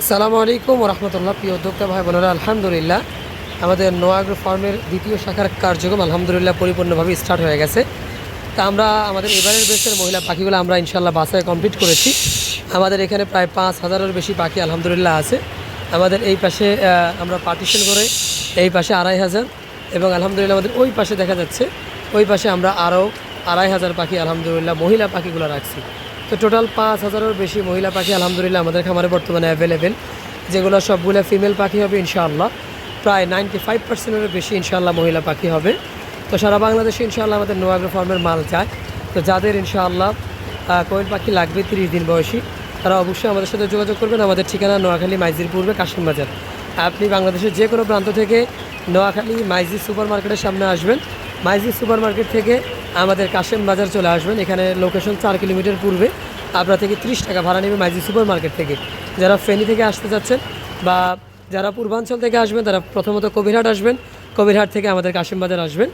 আসসালামু আলাইকুম রহমতুল্লাহ। প্রিয় উদ্যোক্তা ভাই বোনেরা, আলহামদুলিল্লাহ আমাদের নোয়াগ্রো ফার্মের দ্বিতীয় শাখার কার্যক্রম আলহামদুলিল্লাহ পরিপূর্ণভাবে স্টার্ট হয়ে গেছে। তা আমরা আমাদের এবারের বেসের মহিলা পাখিগুলো আমরা ইনশাল্লাহ বাসায় কমপ্লিট করেছি। আমাদের এখানে প্রায় 5,000-এর বেশি পাখি আলহামদুলিল্লাহ আছে। আমাদের এই পাশে আমরা পার্টিশন করে এই পাশে 2,500 এবং আলহামদুলিল্লাহ আমাদের ওই পাশে দেখা যাচ্ছে ওই পাশে আমরা আরও 2,500 পাখি আলহামদুলিল্লাহ মহিলা পাখিগুলো রাখছি। তো টোটাল 5,000-এর বেশি মহিলা পাখি আলহামদুলিল্লাহ আমাদের খামারে বর্তমানে অ্যাভেলেবেল, যেগুলো সবগুলো ফিমেল পাখি হবে ইনশাআল্লাহ। প্রায় 95%-এর বেশি ইনশাআল্লাহ মহিলা পাখি হবে। তো সারা বাংলাদেশে ইনশাআল্লাহ আমাদের নোয়াগ্রো ফার্মের মাল চায়। তো যাদের ইনশাআল্লাহ কোয়েল পাখি লাগবে 30 দিন বয়সী, তারা অবশ্যই আমাদের সাথে যোগাযোগ করবেন। আমাদের ঠিকানা নোয়াখালী মাইজির পূর্বে কাশিম বাজার। আপনি বাংলাদেশের যে কোনো প্রান্ত থেকে নোয়াখালী মাইজি সুপার মার্কেটের সামনে আসবেন, মাইজি সুপার মার্কেট থেকে আমাদের কাশিম বাজার চলে আসবেন। এখানে লোকেশন 4 কিলোমিটার পূর্বে। আপনার থেকে 30 টাকা ভাড়া নেবে মাইজি সুপার মার্কেট থেকে। যারা ফেনী থেকে আসতে যাচ্ছেন বা যারা পূর্বাঞ্চল থেকে আসবেন তারা প্রথমত কবিরহাট আসবেন, কবিরহাট থেকে আমাদের কাশিম বাজার আসবেন।